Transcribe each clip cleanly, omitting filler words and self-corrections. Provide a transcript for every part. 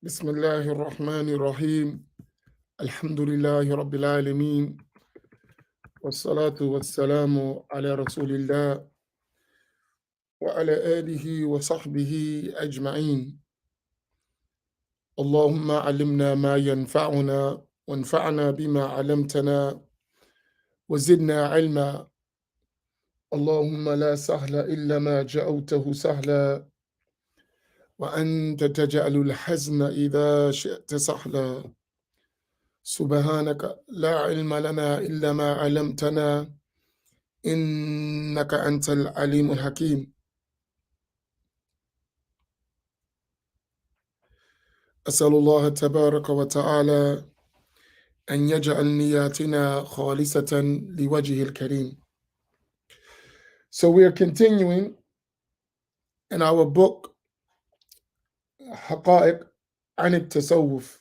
بسم الله الرحمن الرحيم الحمد لله رب العالمين والصلاة والسلام على رسول الله وعلى آله وصحبه أجمعين. اللهم علمنا ما ينفعنا وانفعنا بما علمتنا وزدنا علما. اللهم لا سهل إلا ما جعلته سهلا وأنت تجعل الحزن إذا شئت سهلا. سبحانك لا علم لنا إلا ما علمتنا إنك أنت العليم الحكيم. أسأل الله تبارك وتعالى أن يجعل نياتنا خالصة لوجهه الكريم. So we are continuing in our book حقائق عن التصوف,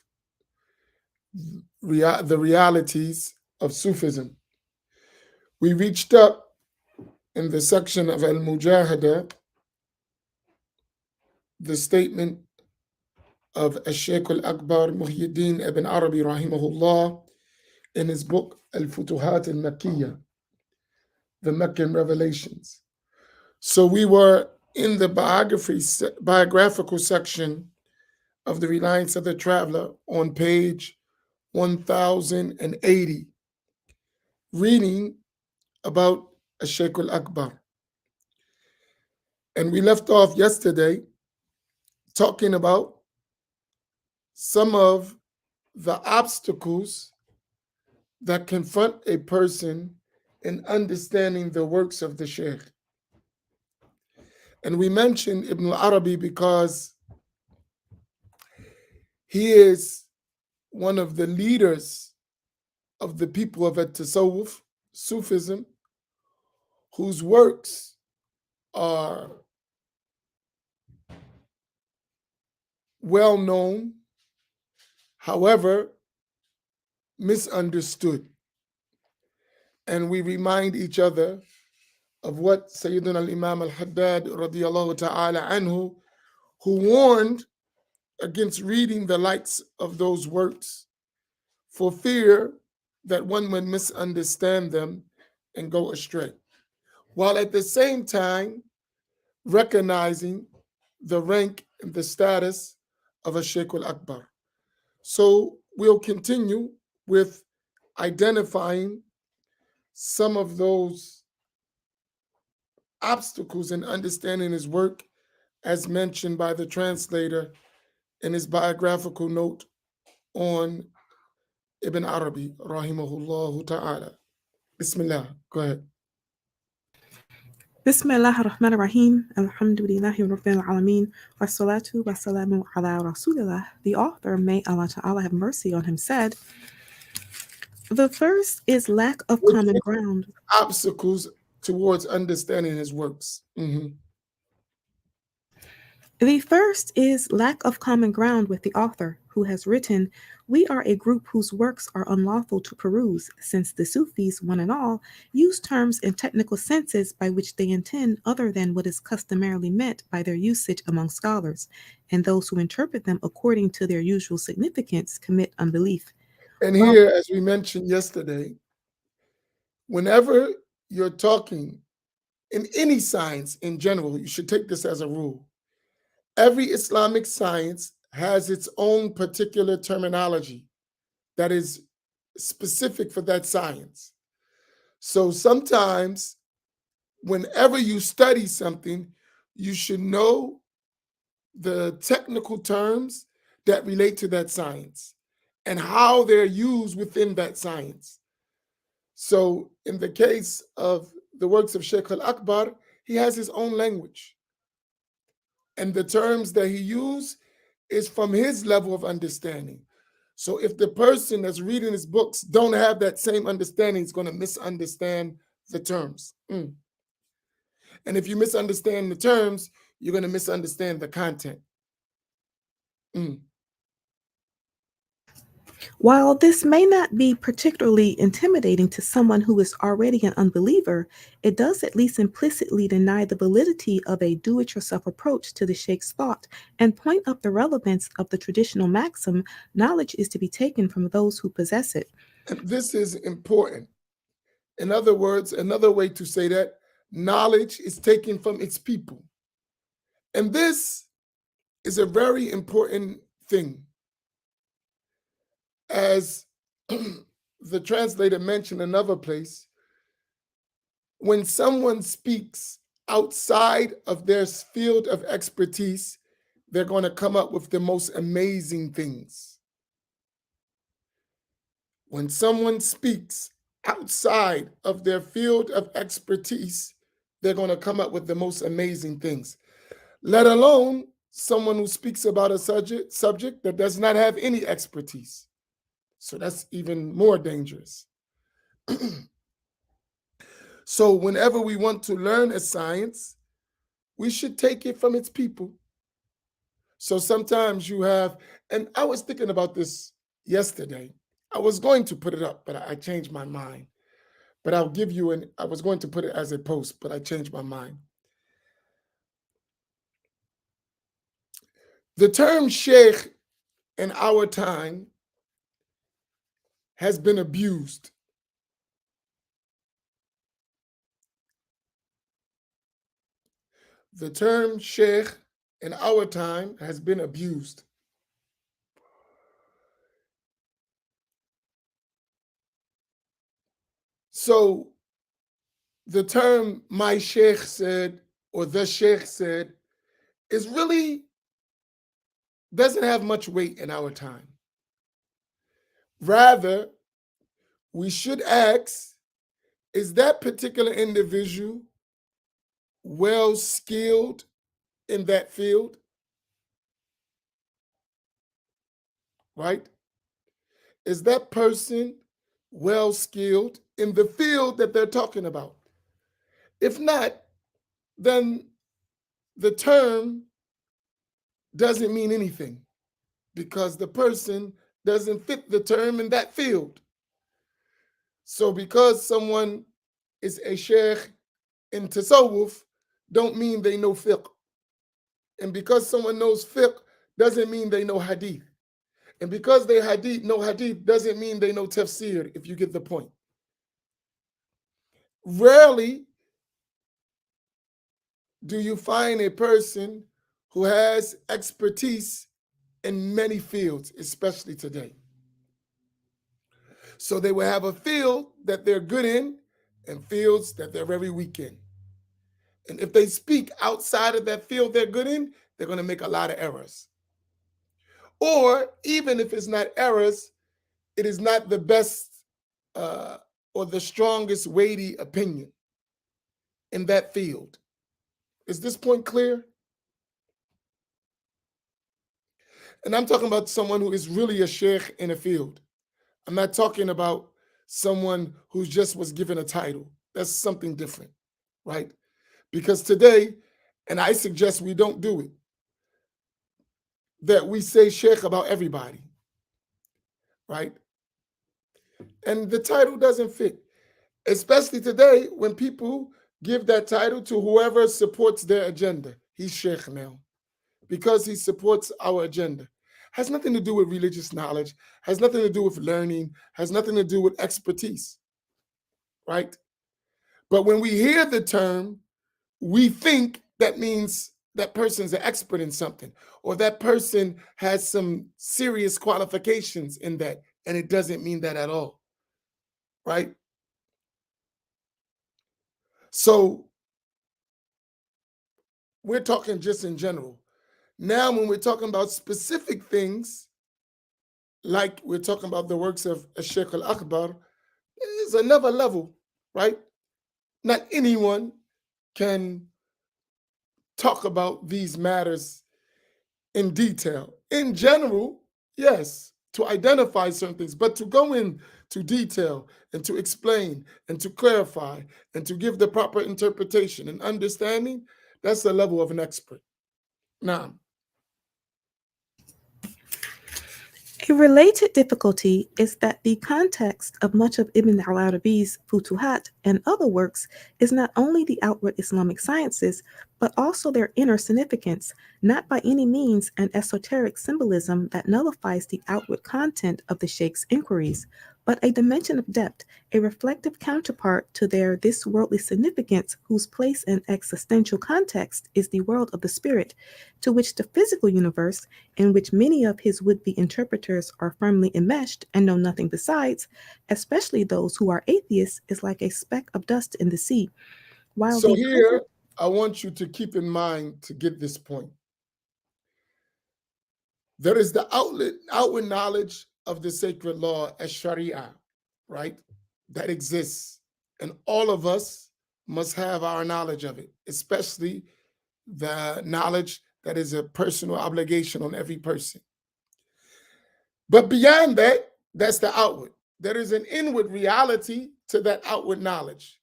the realities of Sufism. We reached up in the section of Al-Mujahada, the statement of Al-Shaykh Al-Akbar Muhyiddin ibn Arabi rahimahullah in his book Al-Futuhat Al-Makkiyah, the Meccan Revelations. So we were in the biographical section of the Reliance of the Traveler on page 1080, reading about Al-Shaykh Al-Akbar. And we left off yesterday talking about some of the obstacles that confront a person in understanding the works of the Shaykh. And we mentioned Ibn Arabi because he is one of the leaders of the people of At-Tasawwuf, Sufism, whose works are well known, however, misunderstood. And we remind each other of what Sayyidina al-Imam al-Haddad radiyallahu ta'ala anhu, who warned against reading the likes of those works for fear that one would misunderstand them and go astray, while at the same time recognizing the rank and the status of a Shaykh al-Akbar. So we'll continue with identifying some of those obstacles in understanding his work as mentioned by the translator in his biographical note on Ibn Arabi rahimahullah ta'ala. Bismillah, go ahead. Bismillah ar-Rahman ar-Rahim, alhamdulillahi rabbil alameen, wassalatu wassalamu ala rasulillah. The author, may Allah Ta'ala have mercy on him, said, the first is lack of common ground. Obstacles towards understanding his works. The first is lack of common ground with the author, who has written, we are a group whose works are unlawful to peruse, since the Sufis, one and all, use terms in technical senses by which they intend other than what is customarily meant by their usage among scholars, and those who interpret them according to their usual significance commit unbelief. And here, as we mentioned yesterday, whenever you're talking in any science in general, you should take this as a rule. Every Islamic science has its own particular terminology that is specific for that science. So sometimes, whenever you study something, you should know the technical terms that relate to that science and how they're used within that science. So in the case of the works of Shaykh al-Akbar, he has his own language. And the terms that he used is from his level of understanding. So if the person that's reading his books don't have that same understanding, he's going to misunderstand the terms. And if you misunderstand the terms, you're going to misunderstand the content. While this may not be particularly intimidating to someone who is already an unbeliever, it does at least implicitly deny the validity of a do it yourself approach to the Sheikh's thought and point up the relevance of the traditional maxim knowledge is to be taken from those who possess it. And this is important. In other words, another way to say that knowledge is taken from its people. And this is a very important thing. As the translator mentioned another place, when someone speaks outside of their field of expertise, they're going to come up with the most amazing things. When someone speaks outside of their field of expertise, they're going to come up with the most amazing things, let alone someone who speaks about a subject that does not have any expertise. So that's even more dangerous. So whenever we want to learn a science, we should take it from its people. So sometimes you have, and I was thinking about this yesterday. I was going to put it up, but I changed my mind. But I'll give you I was going to put it as a post, but I changed my mind. The term sheikh in our time has been abused. The term sheikh in our time has been abused. So the term my sheikh said or the sheikh said is really doesn't have much weight in our time. Rather, we should ask, is that particular individual well skilled in that field? Right? Is that person well skilled in the field that they're talking about? If not, then the term doesn't mean anything because the person doesn't fit the term in that field. So because someone is a sheikh in tasawwuf, don't mean they know fiqh. And because someone knows fiqh doesn't mean they know hadith. And because they know hadith doesn't mean they know tafsir, if you get the point. Rarely do you find a person who has expertise in many fields, especially today. So they will have a field that they're good in and fields that they're very weak in. And if they speak outside of that field they're good in, they're going to make a lot of errors. Or even if it's not errors, it is not the best or the strongest weighty opinion in that field. Is this point clear? And I'm talking about someone who is really a sheikh in a field. I'm not talking about someone who just was given a title. That's something different, right? Because today, and I suggest we don't do it, that we say sheikh about everybody, right? And the title doesn't fit, especially today when people give that title to whoever supports their agenda. He's sheikh now because he supports our agenda. Has nothing to do with religious knowledge, has nothing to do with learning, has nothing to do with expertise, right? But when we hear the term, we think that means that person's an expert in something, or that person has some serious qualifications in that, and it doesn't mean that at all, right? So we're talking just in general. Now, when we're talking about specific things, like we're talking about the works of Sheikh al-Akbar, is another level, right? Not anyone can talk about these matters in detail. In general, yes, to identify certain things, but to go into detail and to explain and to clarify and to give the proper interpretation and understanding, that's the level of an expert. Now, A related difficulty is that the context of much of Ibn al Arabi's Futuhat and other works is not only the outward Islamic sciences, but also their inner significance, not by any means an esoteric symbolism that nullifies the outward content of the Sheikh's inquiries, but a dimension of depth, a reflective counterpart to their this worldly significance, whose place in existential context is the world of the spirit, to which the physical universe, in which many of his would be interpreters are firmly enmeshed and know nothing besides, especially those who are atheists, is like a speck of dust in the sea. While So the here, present I want you to keep in mind to get this point. There is the outward knowledge of the sacred law as Sharia, right? That exists. And all of us must have our knowledge of it, especially the knowledge that is a personal obligation on every person. But beyond that, that's the outward. There is an inward reality to that outward knowledge.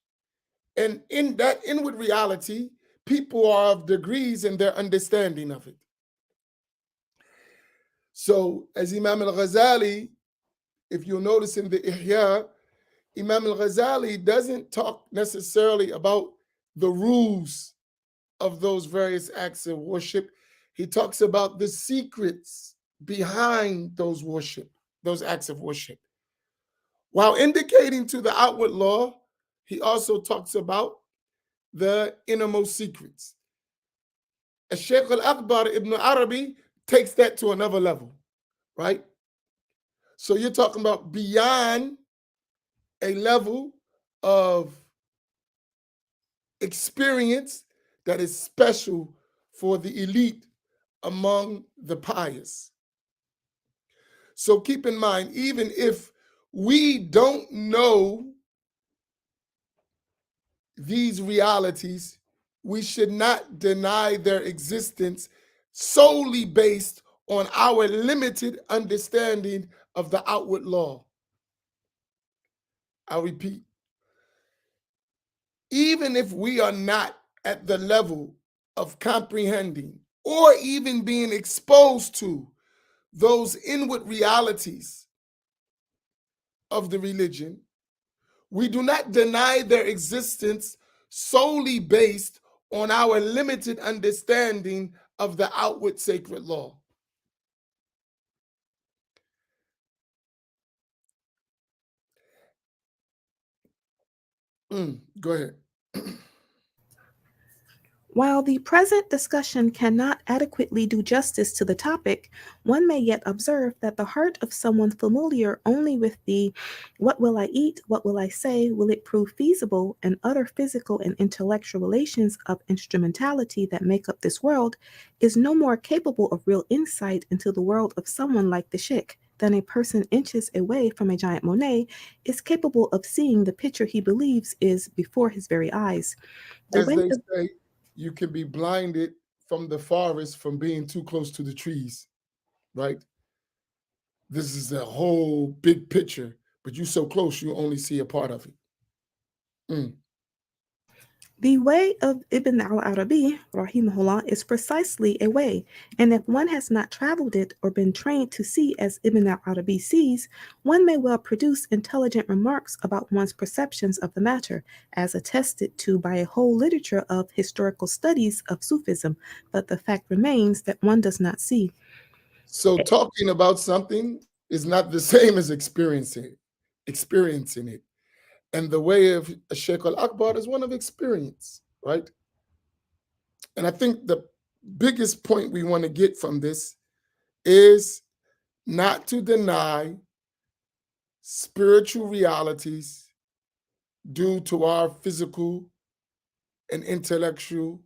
And in that inward reality, people are of degrees in their understanding of it. So, as Imam al Ghazali, if you'll notice in the Ihya, Imam al Ghazali doesn't talk necessarily about the rules of those various acts of worship. He talks about the secrets behind those acts of worship. While indicating to the outward law, he also talks about the innermost secrets. Sheikh al Akbar Ibn Arabi takes that to another level, right? So you're talking about beyond a level of experience that is special for the elite among the pious. So keep in mind, even if we don't know these realities, we should not deny their existence solely based on our limited understanding of the outward law. I'll repeat, even if we are not at the level of comprehending or even being exposed to those inward realities of the religion, we do not deny their existence solely based on our limited understanding of the outward sacred law. Go ahead. While the present discussion cannot adequately do justice to the topic, one may yet observe that the heart of someone familiar only with the what will I eat, what will I say, will it prove feasible, and other physical and intellectual relations of instrumentality that make up this world is no more capable of real insight into the world of someone like the Sheikh than a person inches away from a giant Monet is capable of seeing the picture he believes is before his very eyes. The As weight they of say, you can be blinded from the forest from being too close to the trees, right? This is a whole big picture, but you're so close, you only see a part of it. Mm. The way of Ibn al Arabi, rahimahullah, is precisely a way, and if one has not traveled it or been trained to see as Ibn al Arabi sees, one may well produce intelligent remarks about one's perceptions of the matter, as attested to by a whole literature of historical studies of Sufism, but the fact remains that one does not see. So talking about something is not the same as experiencing it. And the way of Sheikh Al Akbar is one of experience, right? And I think the biggest point we want to get from this is not to deny spiritual realities due to our physical and intellectual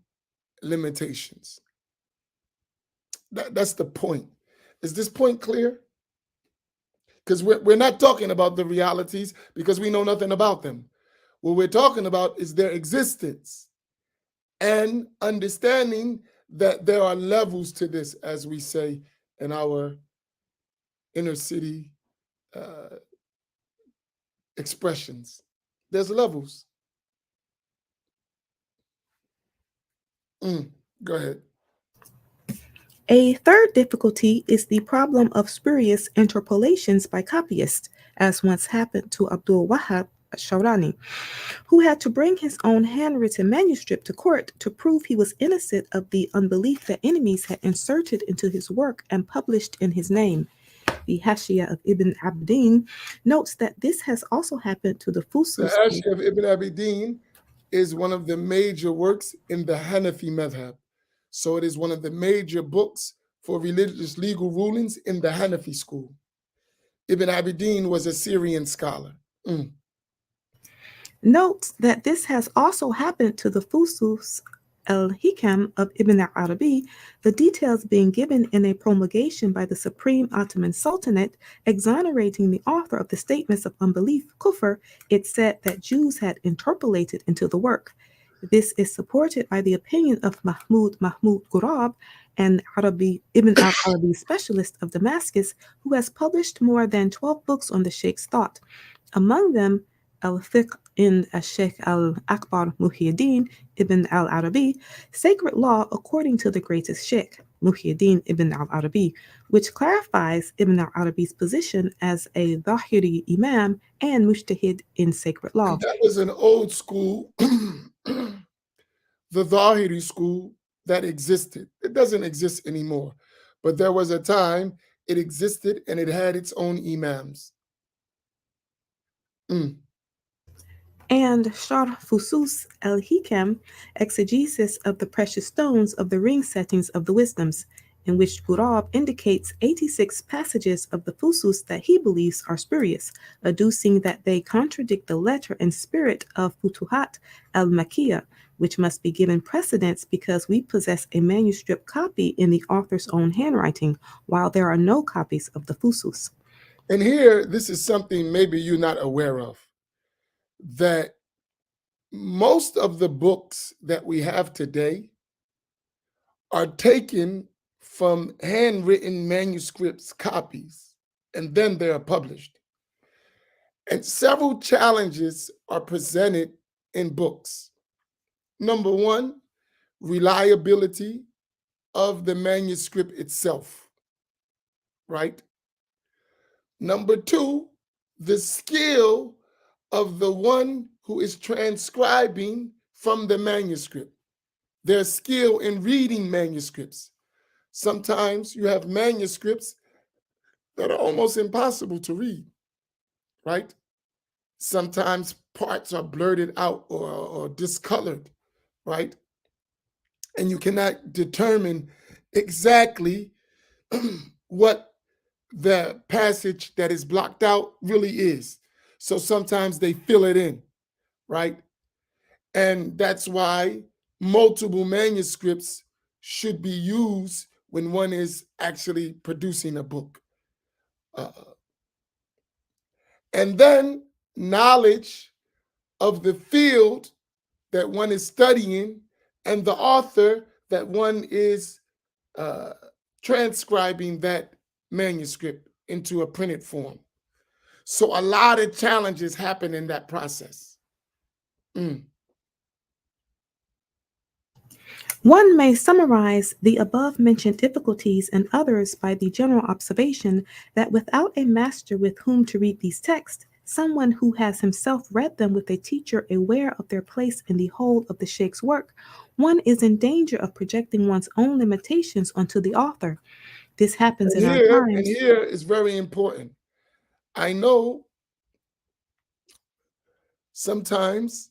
limitations. That's the point. Is this point clear? Because we're not talking about the realities because we know nothing about them. What we're talking about is their existence and understanding that there are levels to this, as we say in our inner city uh, expressions. There's levels. Mm, go ahead. A third difficulty is the problem of spurious interpolations by copyists, as once happened to Abdul Wahab Shawrani, who had to bring his own handwritten manuscript to court to prove he was innocent of the unbelief that enemies had inserted into his work and published in his name. The Hashia of Ibn Abdin notes that this has also happened to the The Fusus. Ashir of Ibn Abidin is one of the major works in the Hanafi madhab. So it is one of the major books for religious legal rulings in the Hanafi school. Ibn Abidin was a Syrian scholar. Mm. Notes that this has also happened to the Fusus al-Hikam of Ibn al-Arabi, the details being given in a promulgation by the Supreme Ottoman Sultanate exonerating the author of the statements of unbelief, kufr. It said that Jews had interpolated into the work. This is supported by the opinion of Mahmud Ghurab, an Ibn al-Arabi specialist of Damascus, who has published more than 12 books on the Sheikh's thought. Among them, al-Fiqh in al-Sheikh al-Akbar Muhyiddin ibn al-Arabi, Sacred Law according to the greatest Sheikh, Muhyiddin ibn al-Arabi, which clarifies Ibn al-Arabi's position as a Zahiri Imam and Mujtahid in sacred law. And that was an old school, the Zahiri school that existed. It doesn't exist anymore. But there was a time it existed and it had its own imams. Mm. And Sharh Fusus al-Hikam, exegesis of the precious stones of the ring settings of the wisdoms, in which Ghurab indicates 86 passages of the Fusus that he believes are spurious, adducing that they contradict the letter and spirit of Futuhat al-Makkiyah, which must be given precedence because we possess a manuscript copy in the author's own handwriting, while there are no copies of the Fusus. And here, this is something maybe you're not aware of, that most of the books that we have today are taken from handwritten manuscripts, copies, and then they are published. And several challenges are presented in books. Number one, reliability of the manuscript itself, right? Number two, the skill of the one who is transcribing from the manuscript, their skill in reading manuscripts. Sometimes you have manuscripts that are almost impossible to read, right? Sometimes parts are blurted out or discolored, right? And you cannot determine exactly what the passage that is blocked out really is. So sometimes they fill it in, right? And that's why multiple manuscripts should be used when one is actually producing a book. Uh, and then knowledge of the field that one is studying and the author that one is uh, transcribing that manuscript into a printed form. So a lot of challenges happen in that process. Mm. One may summarize the above mentioned difficulties and others by the general observation that without a master with whom to read these texts, someone who has himself read them with a teacher aware of their place in the whole of the Sheikh's work, one is in danger of projecting one's own limitations onto the author. This happens And in our here, and times. here is very important. I know sometimes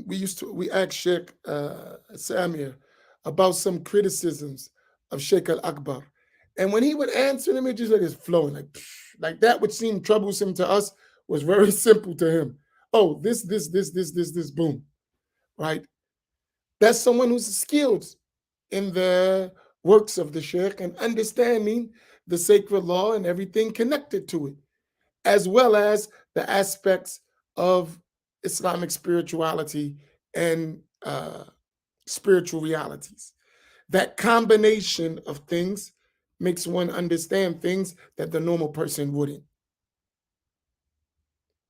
we asked Sheikh Samir about some criticisms of Sheikh Al Akbar. And when he would answer them, it just like it's flowing, like that which seemed troublesome to us was very simple to him. Oh, this, boom, right? That's someone who's skilled in the works of the Sheikh and understanding the sacred law and everything connected to it, as well as the aspects of Islamic spirituality and spiritual realities. That combination of things makes one understand things that the normal person wouldn't.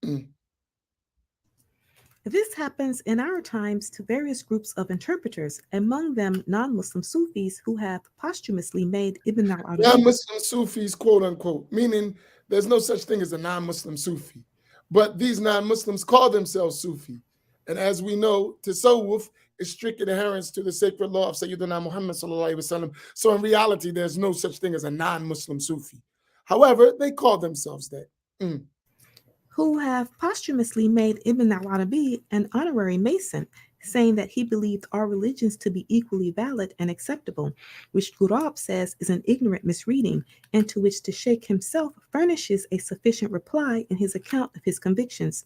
Mm. This happens in our times to various groups of interpreters, among them non Muslim Sufis who have posthumously made Ibn al Arabi. Non-Muslim Sufis, quote unquote, meaning there's no such thing as a non-Muslim Sufi. But these non-Muslims call themselves Sufi. And as we know, Tasawwuf is strict adherence to the sacred law of Sayyidina Muhammad sallallahu alaihi wasallam. So in reality, there's no such thing as a non-Muslim Sufi. However, they call themselves that. Mm. Who have posthumously made Ibn al Arabi an honorary Mason, saying that he believed all religions to be equally valid and acceptable, which Ghurab says is an ignorant misreading, and to which the Sheikh himself furnishes a sufficient reply in his account of his convictions.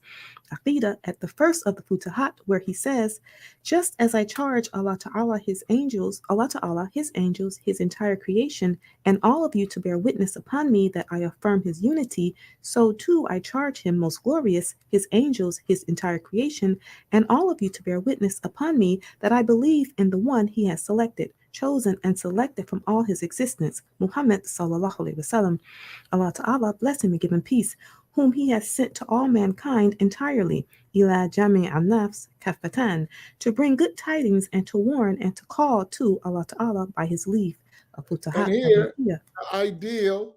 Aqidah at the first of the Futuhat, where he says, just as I charge Allah Ta'ala, His angels, His entire creation, and all of you to bear witness upon me that I affirm His unity, so too I charge Him most glorious, His angels, His entire creation, and all of you to bear witness upon me that I believe in the one He has selected, chosen and selected from all His existence, Muhammad sallallahu alaihi wasallam. Allah Ta'ala, bless him and give him peace, whom he has sent to all mankind entirely, ila jami' al-nafs kafatan, to bring good tidings and to warn and to call to Allah Ta'ala by his leave. And Al-Futuhat here, al-Makkiyah. the ideal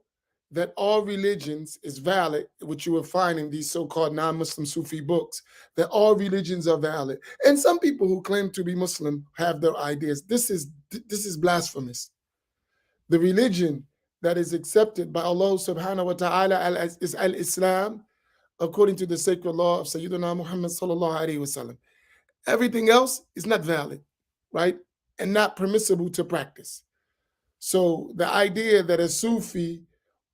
that all religions is valid, which you will find in these so-called non-Muslim Sufi books, that all religions are valid. And some people who claim to be Muslim have their ideas. This is blasphemous. The religion that is accepted by Allah subhanahu wa ta'ala is al-Islam, according to the sacred law of Sayyidina Muhammad sallallahu alaihi wasallam. Everything else is not valid, right? And not permissible to practice. So the idea that a Sufi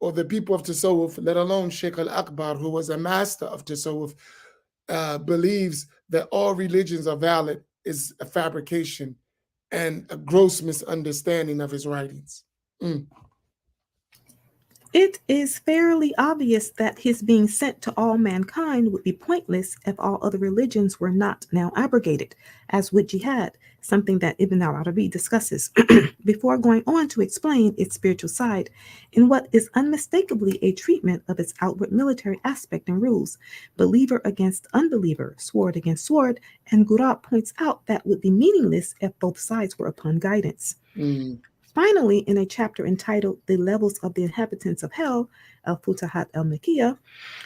or the people of Tasawwuf, let alone Sheikh al-Akbar, who was a master of Tasawwuf, believes that all religions are valid is a fabrication and a gross misunderstanding of his writings. Mm. It is fairly obvious that his being sent to all mankind would be pointless if all other religions were not now abrogated, as would jihad, something that Ibn al Arabi discusses, before going on to explain its spiritual side in what is unmistakably a treatment of its outward military aspect and rules, believer against unbeliever, sword against sword, and Gurab points out that would be meaningless if both sides were upon guidance. Mm. Finally, in a chapter entitled The Levels of the Inhabitants of Hell, Al Futahat al Makiyah,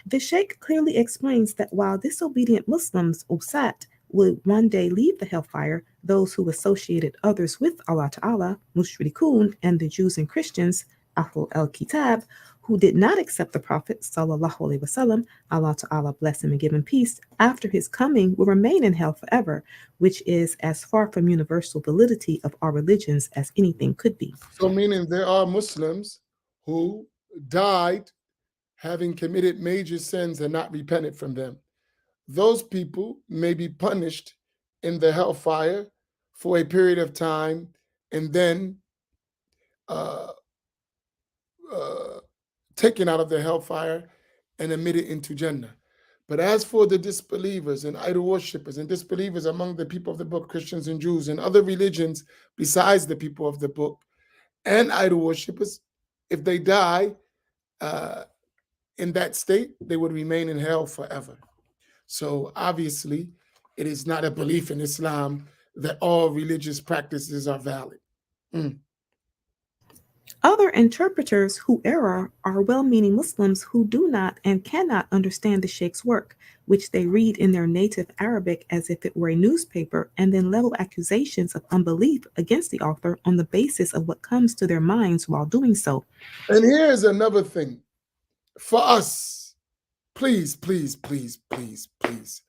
the Sheikh clearly explains that while disobedient Muslims, Usat, would one day leave the hellfire, those who associated others with Allah Ta'ala, Mushrikun, and the Jews and Christians, Ahlul al Kitab, who did not accept the Prophet, Sallallahu Alaihi Wasallam, Allah Ta'ala bless him and give him peace, after his coming will remain in hell forever, which is as far from universal validity of our religions as anything could be. So meaning there are Muslims who died having committed major sins and not repented from them. Those people may be punished in the hellfire for a period of time and then uh, uh, taken out of the hellfire and admitted into Jannah. But as for the disbelievers and idol worshippers and disbelievers among the people of the book, Christians and Jews and other religions besides the people of the book and idol worshippers, if they die uh, in that state, they would remain in hell forever. So obviously, it is not a belief in Islam that all religious practices are valid. Mm. Other interpreters who err are well meaning Muslims who do not and cannot understand the Sheikh's work, which they read in their native Arabic as if it were a newspaper, and then level accusations of unbelief against the author on the basis of what comes to their minds while doing so. And here's another thing for us. Please, please, please, please, please.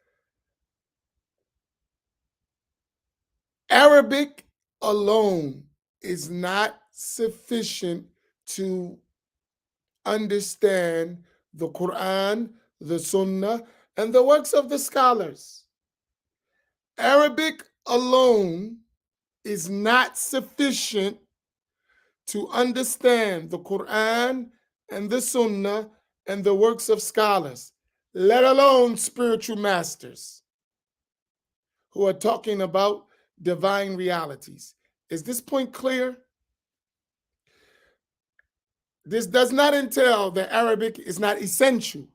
Arabic alone is not sufficient to understand the Quran, the Sunnah, and the works of the scholars. Arabic alone is not sufficient to understand the Quran and the Sunnah and the works of scholars, let alone spiritual masters who are talking about divine realities. Is this point clear? This does not entail that Arabic is not essential.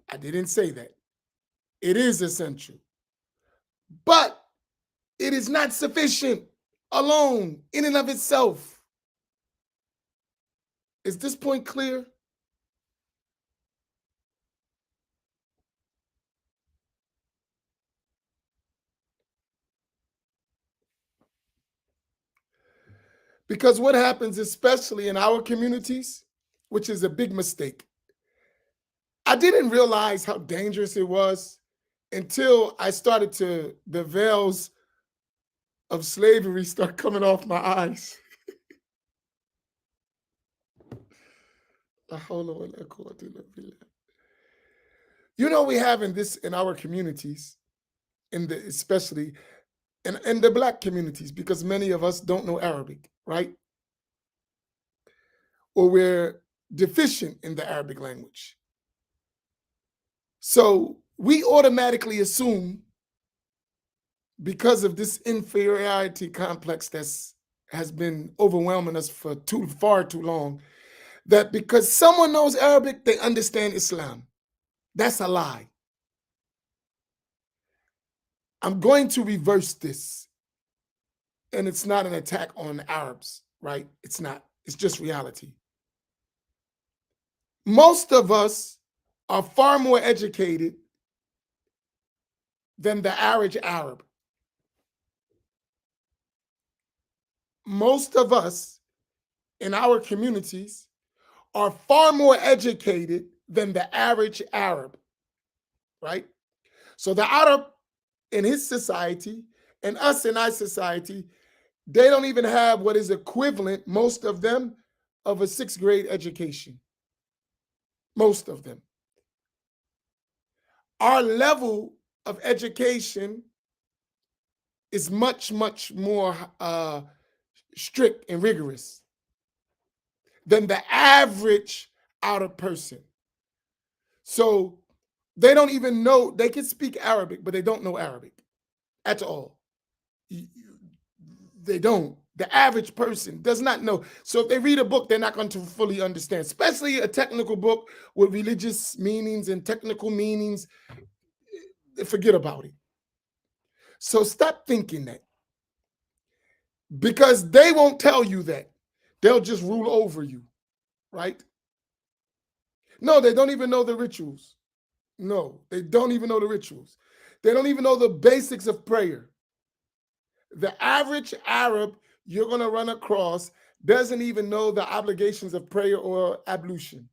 I didn't say that. It is essential. But it is not sufficient alone in and of itself. Is this point clear? Because what happens, especially in our communities, which is a big mistake, I didn't realize how dangerous it was until I started to, the veils of slavery start coming off my eyes. You know, we have in this in our communities, in the especially in the black communities, because many of us don't know Arabic, right? Or we're deficient in the Arabic language. So we automatically assume, because of this inferiority complex that's has been overwhelming us for far too long, that because someone knows Arabic, they understand Islam. That's a lie. I'm going to reverse this. And it's not an attack on Arabs, right? It's not. It's just reality. Most of us are far more educated than the average Arab. Most of us in our communities are far more educated than the average Arab, right? So the Arab in his society and us in our society, they don't even have what is equivalent, most of them, of a sixth grade education. Most of them. Our level of education is much, much more strict and rigorous than the average outer person. So they don't even know, they can speak Arabic, but they don't know Arabic at all. They don't. The average person does not know. So if they read a book, they're not going to fully understand, especially a technical book with religious meanings and technical meanings. Forget about it. So stop thinking that, because they won't tell you that. They'll just rule over you, right? No, they don't even know the rituals. No, they don't even know the rituals. They don't even know the basics of prayer. The average Arab you're going to run across doesn't even know the obligations of prayer or ablution.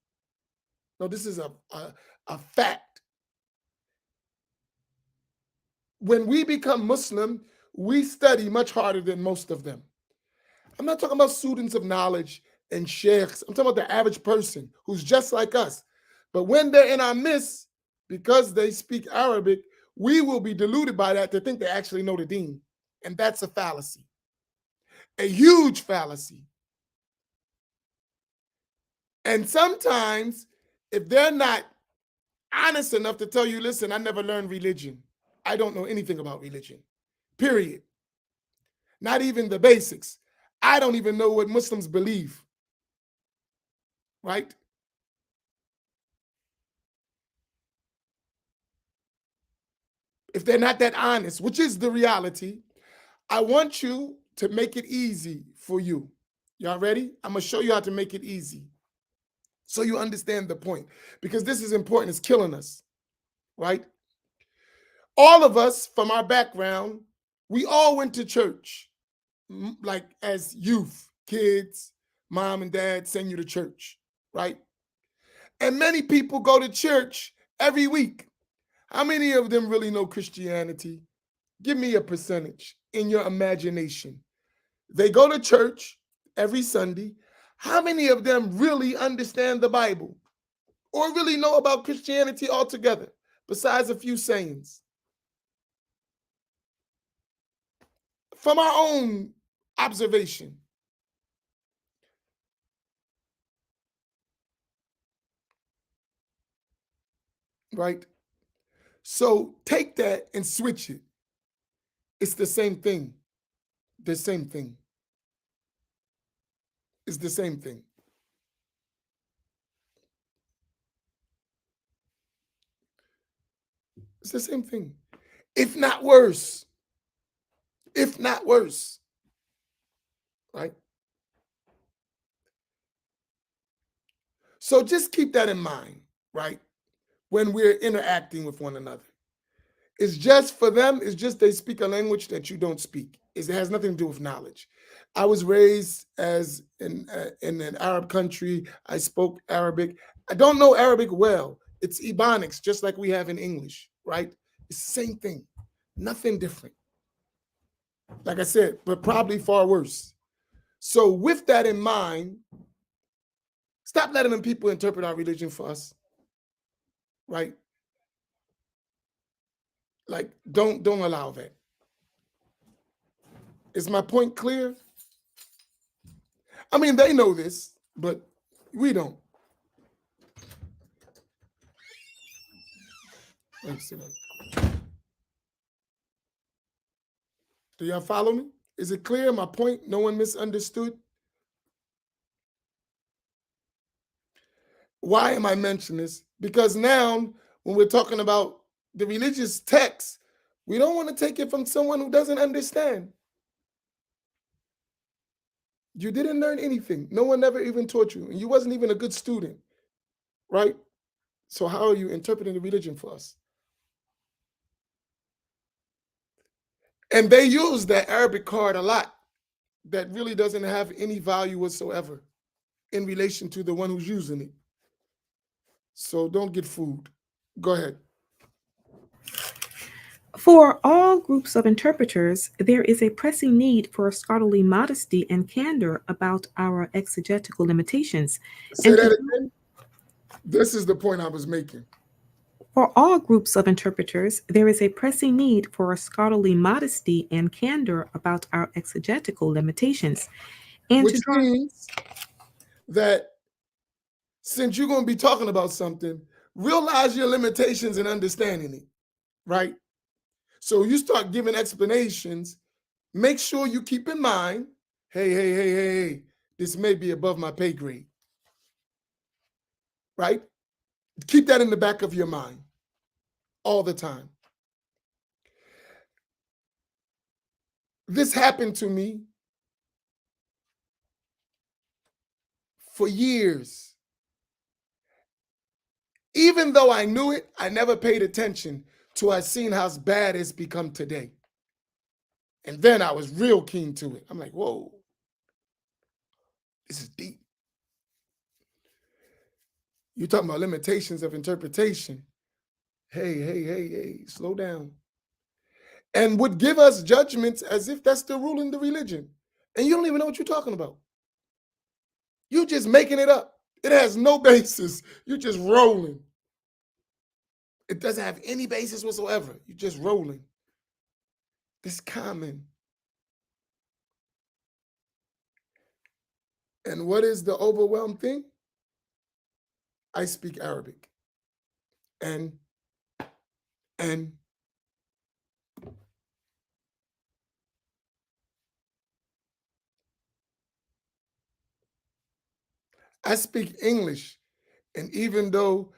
No, this is a fact. When we become Muslim, we study much harder than most of them. I'm not talking about students of knowledge and sheikhs. I'm talking about the average person who's just like us. But when they're in our midst, because they speak Arabic, we will be deluded by that to think they actually know the deen. And that's a fallacy, a huge fallacy. And sometimes, if they're not honest enough to tell you, listen, I never learned religion, I don't know anything about religion, period. Not even the basics. I don't even know what Muslims believe, right? If they're not that honest, which is the reality, I want you to make it easy for you. Y'all ready? I'm going to show you how to make it easy so you understand the point, because this is important. It's killing us, right? All of us from our background, we all went to church, like as youth, kids, mom and dad send you to church, right? And many people go to church every week. How many of them really know Christianity? Give me a percentage in your imagination. They go to church every Sunday. How many of them really understand the Bible or really know about Christianity altogether, besides a few sayings? From our own observation, right? So take that and switch it. It's the same thing. The same thing. It's the same thing. It's the same thing. if not worse. If not worse, right? So just keep that in mind, right? When we're interacting with one another. It's just for them, it's just they speak a language that you don't speak. It has nothing to do with knowledge. I was raised as in an Arab country. I spoke Arabic. I don't know Arabic well. It's Ebonics, just like we have in English, right? It's the same thing, nothing different. Like I said, but probably far worse. So, with that in mind, stop letting them people interpret our religion for us, right? Like, don't allow that. Is my point clear? I mean, they know this, but we don't. Excellent. Do y'all follow me? Is it clear? My point? No one misunderstood? Why am I mentioning this? Because now, when we're talking about the religious text, we don't want to take it from someone who doesn't understand. You didn't learn anything. No one ever even taught you. And you wasn't even a good student, right? So how are you interpreting the religion for us? And they use that Arabic card a lot that really doesn't have any value whatsoever in relation to the one who's using it. So don't get fooled. Go ahead. For all groups of interpreters, there is a pressing need for scholarly modesty and candor about our exegetical limitations. Say And to that again. This is the point I was making. For all groups of interpreters, there is a pressing need for a scholarly modesty and candor about our exegetical limitations. And to Which draw means that since you're going to be talking about something, realize your limitations in understanding it, right? So you start giving explanations, make sure you keep in mind, hey, this may be above my pay grade, right? Keep that in the back of your mind all the time. This happened to me for years. Even though I knew it, I never paid attention till I seen how bad it's become today. And then I was real keen to it. I'm like, whoa, this is deep. You're talking about limitations of interpretation. Hey, slow down. And would give us judgments as if that's the rule in the religion. And you don't even know what you're talking about. You're just making it up. It has no basis. You're just rolling. It doesn't have any basis whatsoever. You're just rolling. It's common. And what is the overwhelmed thing? I speak Arabic. And I speak English. And even though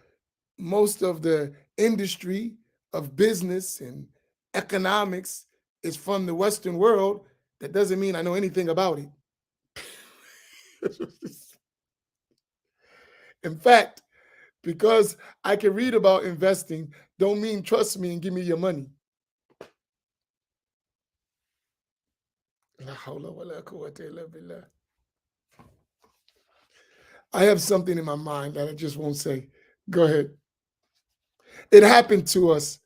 most of the industry of business and economics is from the Western world, that doesn't mean I know anything about it. In fact, because I can read about investing, don't mean trust me and give me your money. I have something in my mind that I just won't say. Go ahead. It happened to us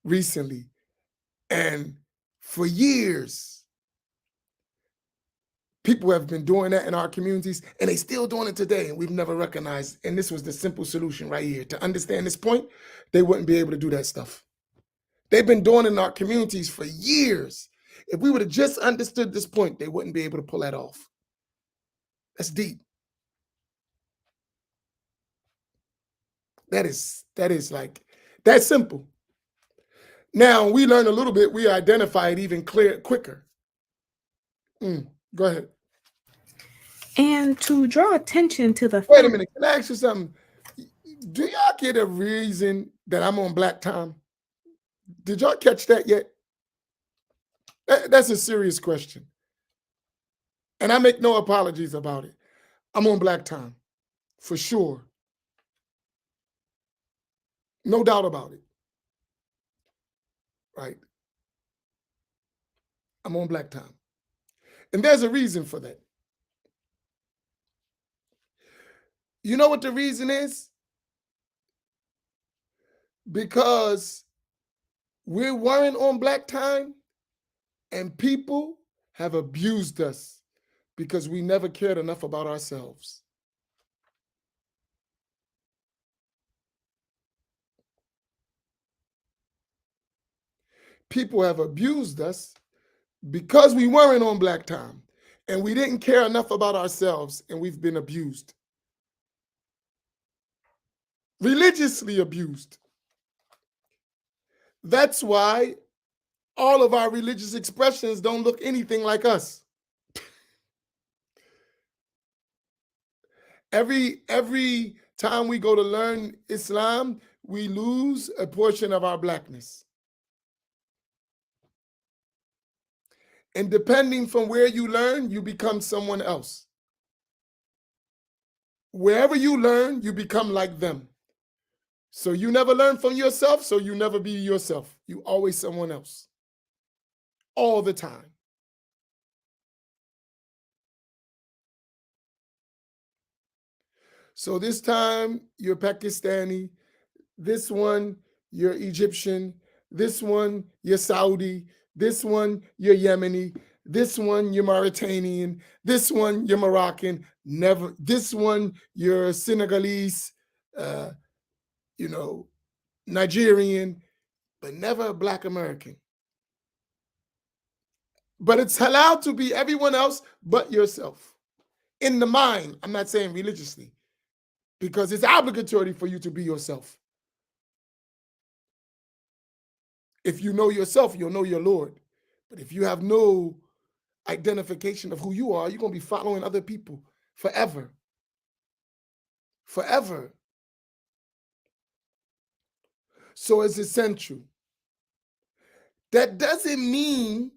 recently. And for years, people have been doing that in our communities, and they still doing it today, and we've never recognized. And this was the simple solution right here. To understand this point, they wouldn't be able to do that stuff. They've been doing it in our communities for years. If we would have just understood this point, they wouldn't be able to pull that off. That's deep. That is like that simple. Now we learn a little bit, we identify it even quicker. Go ahead. and to draw attention to the Wait a fact minute. Can I ask you something? Do y'all get a reason that I'm on black time? Did y'all catch that yet? That's a serious question. And I make no apologies about it. I'm on black time, for sure. No doubt about it. Right? I'm on black time. And there's a reason for that. You know what the reason is? Because we weren't on black time and people have abused us because we never cared enough about ourselves. People have abused us because we weren't on black time and we didn't care enough about ourselves, and we've been abused. Religiously abused. That's why all of our religious expressions don't look anything like us. Every time we go to learn Islam, we lose a portion of our blackness. And depending from where you learn, you become someone else. Wherever you learn, you become like them. So you never learn from yourself, so you never be yourself. You always someone else. All the time. So this time you're Pakistani, this one you're Egyptian, this one you're Saudi, this one you're Yemeni, this one you're Mauritanian, this one you're Moroccan, never this one you're Senegalese, uh, Nigerian, but never a Black American. But it's allowed to be everyone else but yourself. In the mind, I'm not saying religiously, because it's obligatory for you to be yourself. If you know yourself, you'll know your Lord. But if you have no identification of who you are, you're going to be following other people forever. Forever. So it's essential. That doesn't mean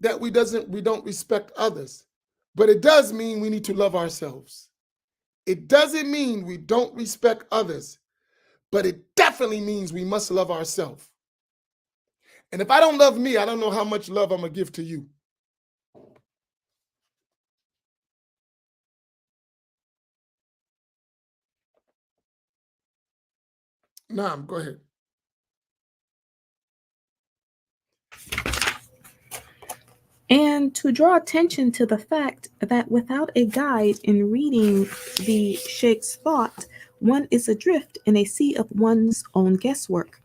that we don't respect others, but it does mean we need to love ourselves. It doesn't mean we don't respect others, but it definitely means we must love ourselves. And if I don't love me, I don't know how much love I'm going to give to you. Naam, go ahead. And to draw attention to the fact that without a guide in reading the Sheikh's thought, one is adrift in a sea of one's own guesswork.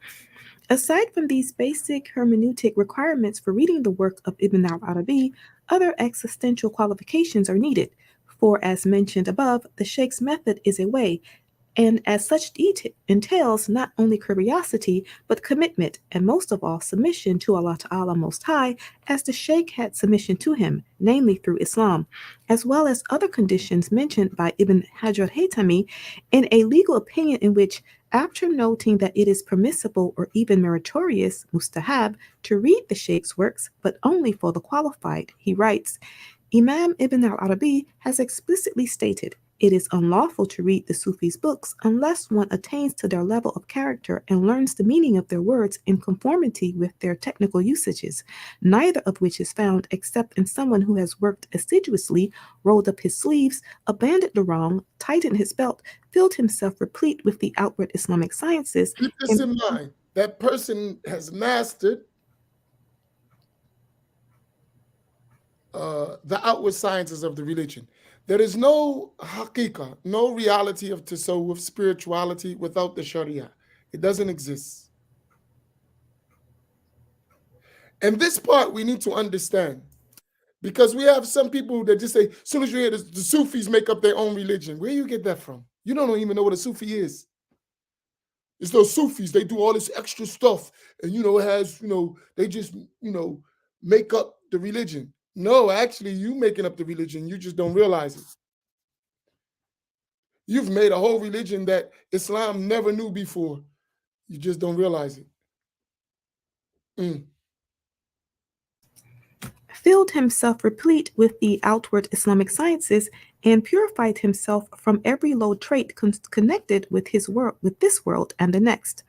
Aside from these basic hermeneutic requirements for reading the work of Ibn al-Arabi, other existential qualifications are needed. For, as mentioned above, the Sheikh's method is a way, and as such entails not only curiosity, but commitment, and most of all, submission to Allah Ta'ala Most High, as the Shaykh had submission to him, namely through Islam, as well as other conditions mentioned by Ibn Hajar Haytami in a legal opinion in which, after noting that it is permissible or even meritorious, mustahab, to read the Shaykh's works, but only for the qualified, he writes, Imam Ibn al-Arabi has explicitly stated, it is unlawful to read the Sufis' books unless one attains to their level of character and learns the meaning of their words in conformity with their technical usages, neither of which is found except in someone who has worked assiduously, rolled up his sleeves, abandoned the wrong, tightened his belt, filled himself replete with the outward Islamic sciences. Keep this in mind. That person has mastered the outward sciences of the religion. There is no haqiqah, no reality of tasawwuf, spirituality, without the sharia. It doesn't exist. And this part we need to understand, because we have some people that just say, as soon as you hear the Sufis make up their own religion. Where you get that from? You don't even know what a Sufi is. It's those Sufis, they do all this extra stuff, and it has, they just, make up the religion. No, actually, you making up the religion. You just don't realize it. You've made a whole religion that Islam never knew before. You just don't realize it. Mm. filled himself replete with the outward Islamic sciences, and purified himself from every low trait connected with his world, with this world and the next.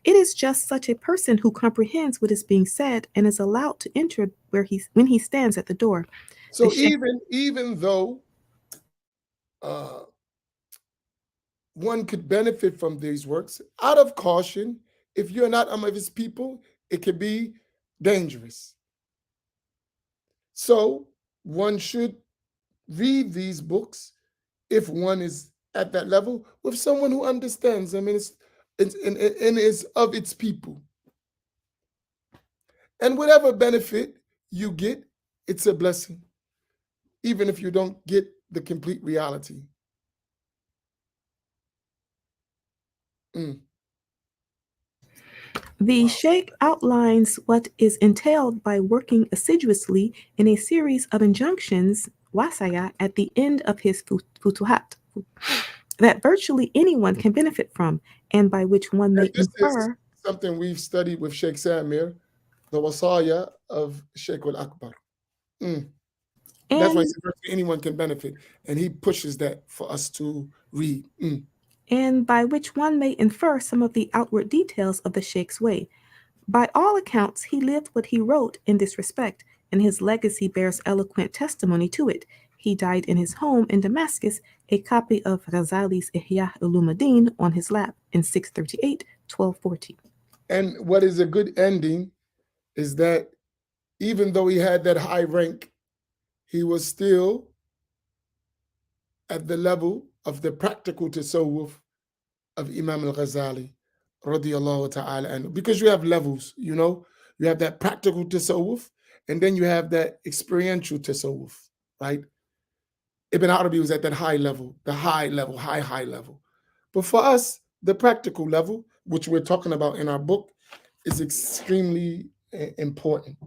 It is just such a person who comprehends what is being said and is allowed to enter when he stands at the door. The So sheikh even though uh, one could benefit from these works, out of caution, if you're not of his people, it could be dangerous. So one should read these books if one is at that level with someone who understands. I mean, and is of its people. And whatever benefit you get, it's a blessing, even if you don't get the complete reality. Mm, The wow. sheikh outlines what is entailed by working assiduously in a series of injunctions, wasaya, at the end of his futuhat, that virtually anyone can benefit from, and by which one And may this is infer. something we've studied with Sheikh Samir, the wasaya of Sheikh Al Akbar. Mm. That's why he and said virtually anyone can benefit. And he pushes that for us to read. Mm. and by which one may infer some of the outward details of the Sheikh's way. By all accounts, he lived what he wrote in this respect, and his legacy bears eloquent testimony to it. He died in his home in Damascus, a copy of Ghazali's Ihya Ulumuddin on his lap in 638, 1240. And what is a good ending is that even though he had that high rank, he was still at the level of the practical tasawwuf of Imam al-Ghazali, radiallahu ta'ala anhu. Because you have levels, you have that practical tasawwuf, and then you have that experiential tasawwuf, right? Ibn Arabi was at that high level, the high level, high level. But for us, the practical level, which we're talking about in our book, is extremely important.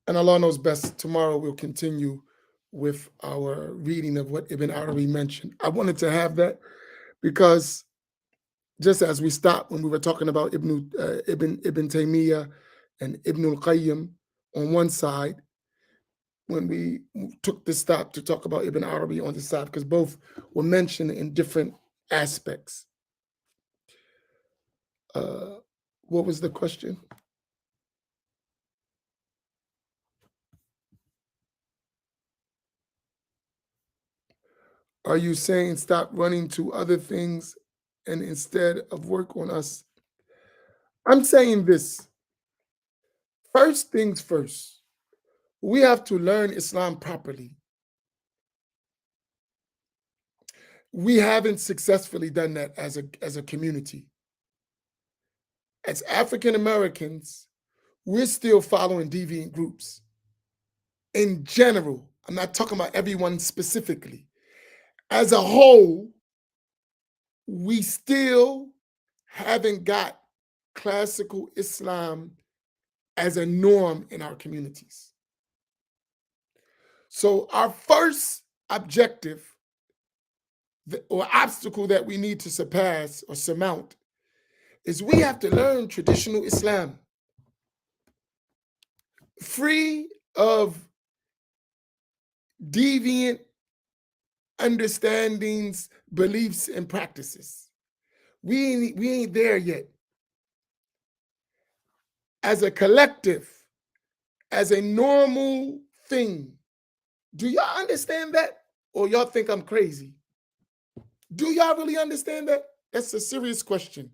And Allah knows best. Tomorrow we'll continue with our reading of what Ibn Arabi mentioned. I wanted to have that because just as we stopped when we were talking about Ibn Taymiyyah and Ibn al-Qayyim on one side, when we took the stop to talk about Ibn Arabi on the side, because both were mentioned in different aspects. Uh, what was the question? Are you saying stop running to other things and instead of work on us? I'm saying this. First things first, we have to learn Islam properly. We haven't successfully done that as a community. As African Americans, we're still following deviant groups. In general, I'm not talking about everyone specifically. As a whole, we still haven't got classical Islam as a norm in our communities. So, our first objective or obstacle that we need to surpass or surmount is we have to learn traditional Islam, free of deviant understandings, beliefs, and practices. We ain't there yet. As a collective, as a normal thing, do y'all understand that? Or y'all think I'm crazy? Do y'all really understand that? That's a serious question.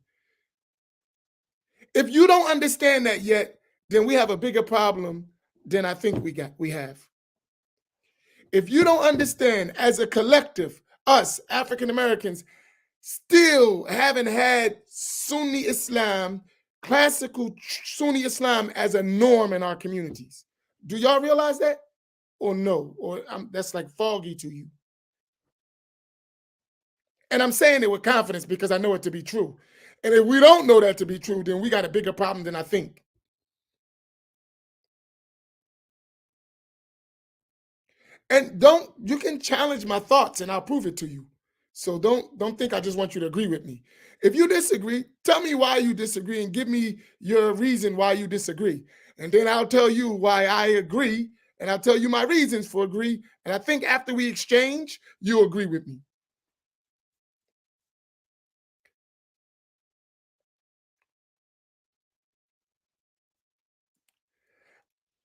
If you don't understand that yet, then we have a bigger problem than I think we have. If you don't understand as a collective, us African Americans still haven't had Sunni Islam, classical Sunni Islam as a norm in our communities. Do y'all realize that? Or no? Or that's like foggy to you? And I'm saying it with confidence because I know it to be true. And if we don't know that to be true, then we got a bigger problem than I think. And you can challenge my thoughts and I'll prove it to you. So don't think I just want you to agree with me. If you disagree, tell me why you disagree and give me your reason why you disagree. And then I'll tell you why I agree, and I'll tell you my reasons for agree. And I think after we exchange, you'll agree with me.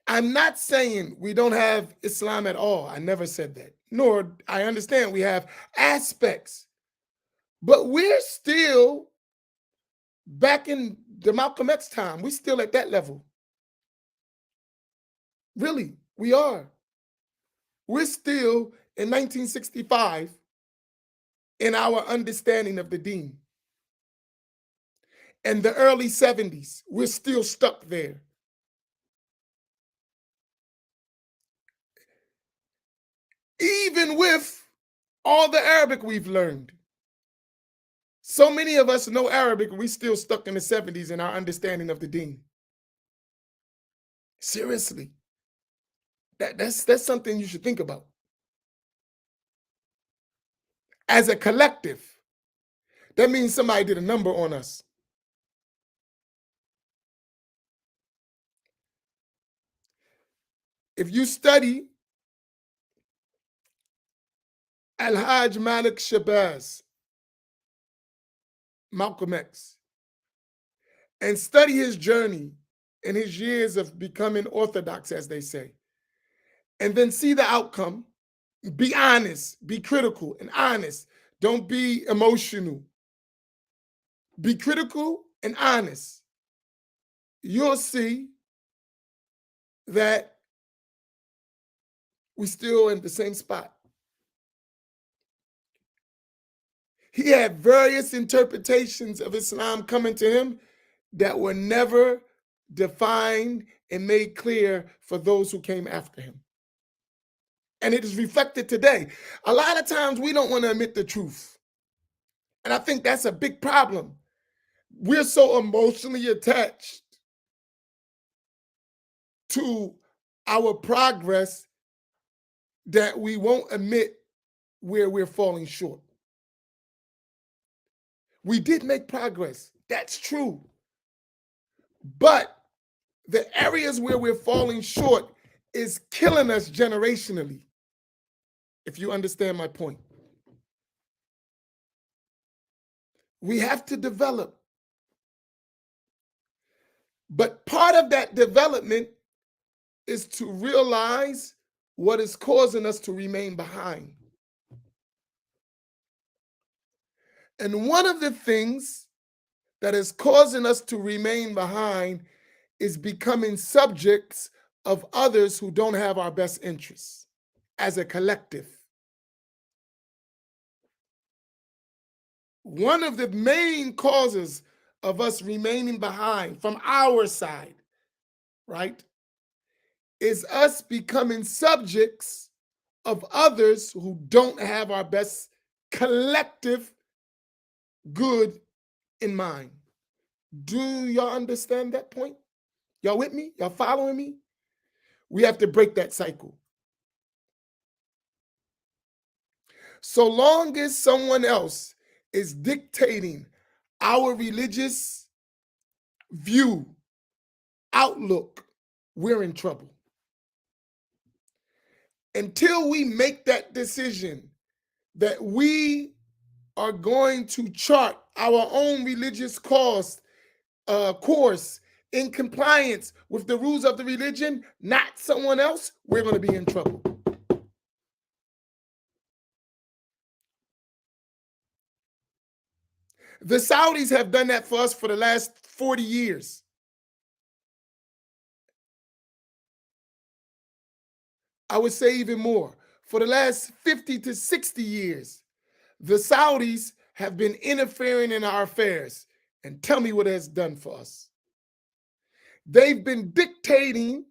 I'm not saying we don't have Islam at all. I never said that. Nor I understand we have aspects, but we're still back in the Malcolm X time. We're still at that level. Really, we are. We're still in 1965 in our understanding of the deen. And the early 70s, we're still stuck there. Even with all the Arabic we've learned. So many of us know Arabic, and we still stuck in the 70s in our understanding of the deen. Seriously. That's something you should think about. As a collective, that means somebody did a number on us. If you study Al-Hajj Malik Shabazz, Malcolm X, and study his journey and his years of becoming orthodox, as they say, and then see the outcome, be honest, be critical and honest. Don't be emotional. Be critical and honest. You'll see that we're still in the same spot. He had various interpretations of Islam coming to him that were never defined and made clear for those who came after him. And it is reflected today. A lot of times we don't want to admit the truth. And I think that's a big problem. We're so emotionally attached to our progress that we won't admit where we're falling short. We did make progress. That's true. But the areas where we're falling short is killing us generationally, if you understand my point. We have to develop. But part of that development is to realize what is causing us to remain behind. And one of the things that is causing us to remain behind is becoming subjects of others who don't have our best interests as a collective. One of the main causes of us remaining behind from our side, right, is us becoming subjects of others who don't have our best collective good in mind. Do y'all understand that point? Y'all with me? Y'all following me? We have to break that cycle. So long as someone else is dictating our religious view, outlook, we're in trouble. Until we make that decision that we are going to chart our own religious course in compliance with the rules of the religion, not someone else, we're going to be in trouble. The Saudis have done that for us for the last 40 years. I would say even more. For the last 50 to 60 years, the Saudis have been interfering in our affairs. And tell me what it has done for us. They've been dictating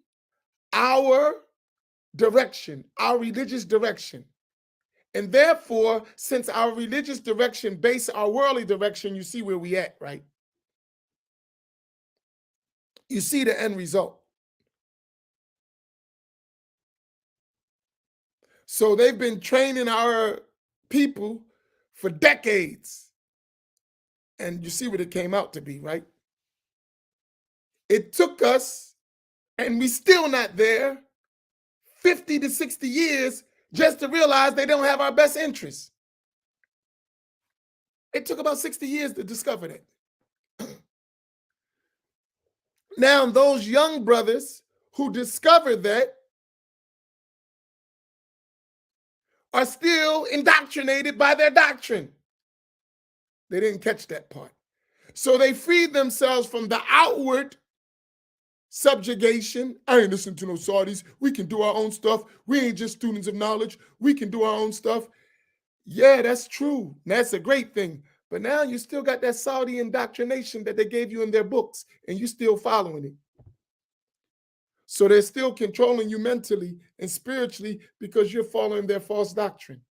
our direction, our religious direction. And therefore, since our religious direction base our worldly direction, you see where we at, right? You see the end result. So they've been training our people for decades. And you see what it came out to be, right? It took us, and we still not there, 50 to 60 years just to realize they don't have our best interests. It took about 60 years to discover that. Now, those young brothers who discovered that are still indoctrinated by their doctrine. They didn't catch that part. So they freed themselves from the outward subjugation. I ain't listening to no Saudis. We can do our own stuff. We ain't just students of knowledge. We can do our own stuff. Yeah, that's true. That's a great thing. But now you still got that Saudi indoctrination that they gave you in their books, and you still following it. So they're still controlling you mentally and spiritually because you're following their false doctrine.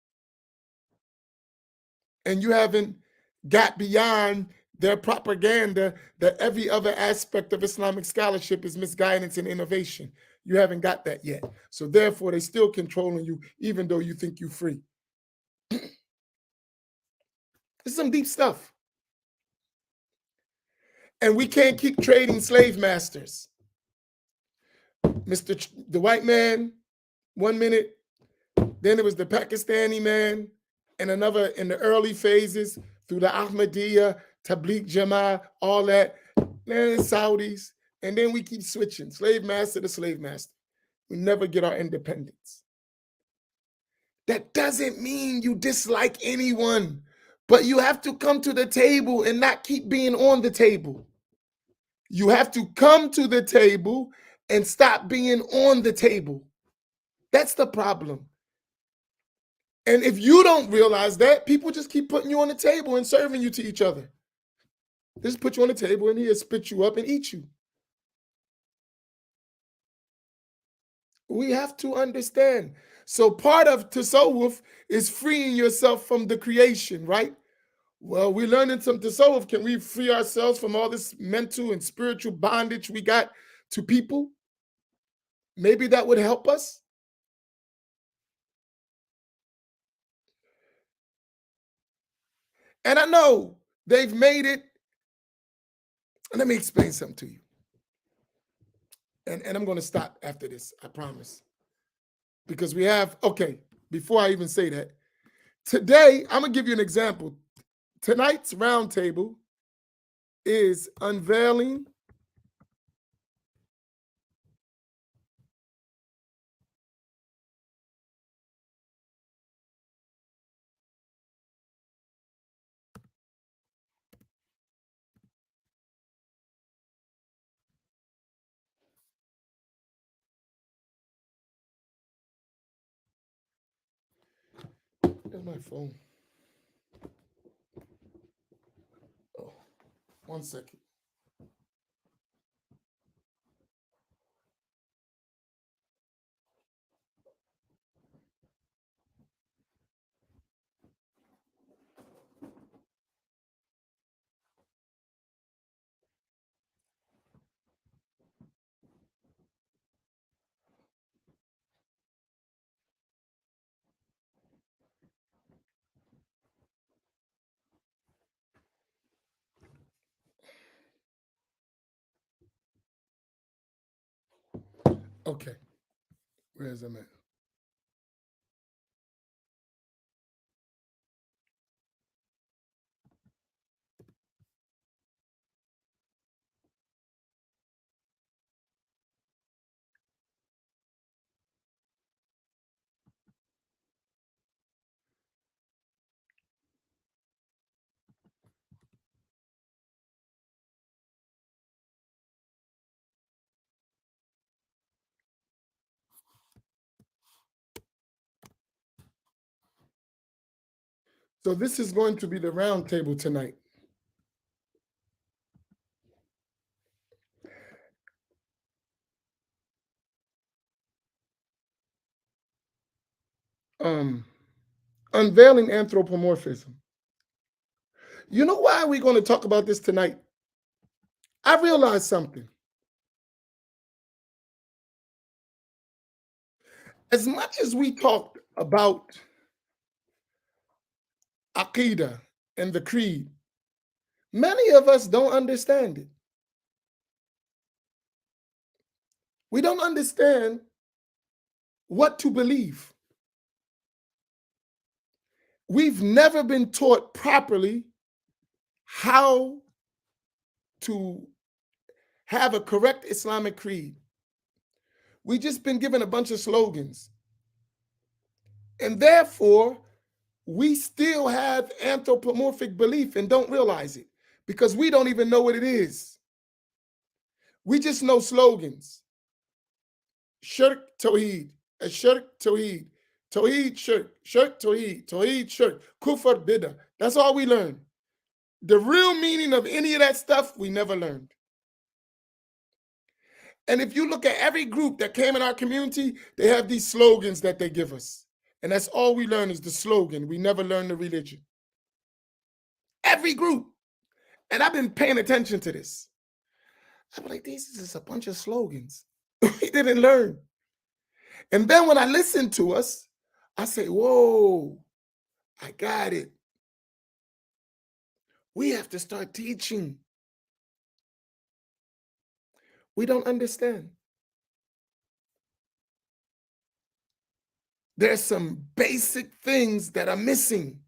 And you haven't got beyond their propaganda that every other aspect of Islamic scholarship is misguidance and innovation. You haven't got that yet. So therefore, they're still controlling you, even though you think you're free. It's some deep stuff. And we can't keep trading slave masters. The white man, 1 minute, then it was the Pakistani man, and another in the early phases through the Ahmadiyya, Tabligh Jama, all that, then Saudis, and then we keep switching, slave master to slave master. We never get our independence. That doesn't mean you dislike anyone, but you have to come to the table and not keep being on the table. You have to come to the table and stop being on the table. That's the problem. And if you don't realize that, people just keep putting you on the table and serving you to each other. They just put you on the table and he'll spit you up and eat you. We have to understand. So part of tasawwuf is freeing yourself from the creation, right? Well, we're learning some tasawwuf. Can we free ourselves from all this mental and spiritual bondage we got to people? Maybe that would help us. And I know they've made it. Let me explain something to you. And I'm going to stop after this, I promise. Because we have, okay, before I even say that, today, I'm going to give you an example. Tonight's roundtable is unveiling Where's my phone? Oh, 1 second. Okay, where's I'm at? So this is going to be the roundtable tonight. Unveiling anthropomorphism. You know why we're going to talk about this tonight? I realized something. As much as we talked about Aqidah and the creed, many of us don't understand it. We don't understand what to believe. We've never been taught properly how to have a correct Islamic creed. We've just been given a bunch of slogans. And therefore, we still have anthropomorphic belief and don't realize it because we don't even know what it is. We just know slogans. Shirk, Tawheed, Shirk, Tawheed, Tawheed, Shirk, Shirk, Tawheed, Tawheed, Shirk, Kufr, Bid'ah. That's all we learn. The real meaning of any of that stuff, we never learned. And if you look at every group that came in our community, they have these slogans that they give us. And that's all we learn is the slogan. We never learn the religion. Every group. And I've been paying attention to this. I'm like, these is just a bunch of slogans. We didn't learn. And then when I listen to us, I say, whoa, I got it. We have to start teaching. We don't understand. There's some basic things that are missing.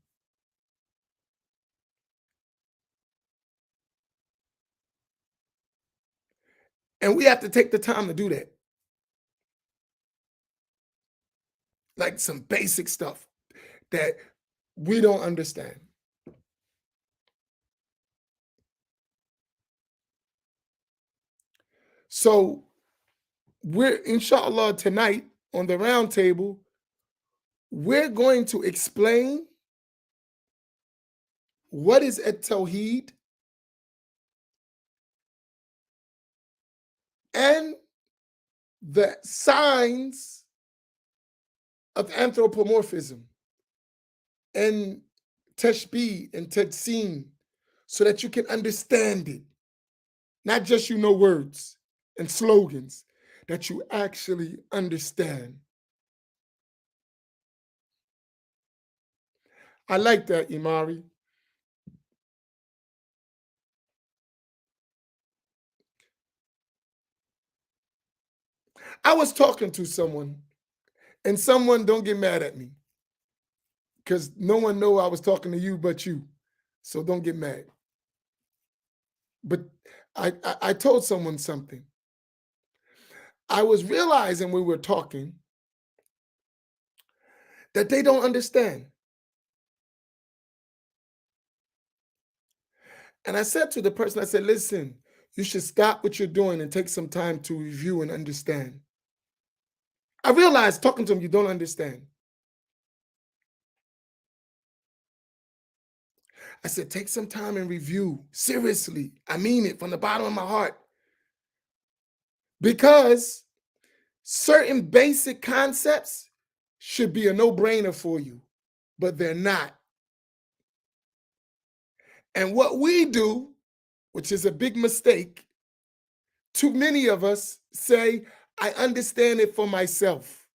And we have to take the time to do that. Like some basic stuff that we don't understand. So we're, inshallah, tonight on the round table, we're going to explain what is at-Tawheed and the signs of anthropomorphism and tashbih and tadsin so that you can understand it. Not just you know words and slogans, that you actually understand. I like that, Imari. I was talking to someone, and someone, don't get mad at me, because no one know I was talking to you but you. So don't get mad. But I told someone something. I was realizing when we were talking that they don't understand. And I said to the person, I said, listen, you should stop what you're doing and take some time to review and understand. I realized talking to them, you don't understand. I said, take some time and review. Seriously, I mean it from the bottom of my heart. Because certain basic concepts should be a no-brainer for you, but they're not. And what we do, which is a big mistake, too many of us say, I understand it for myself.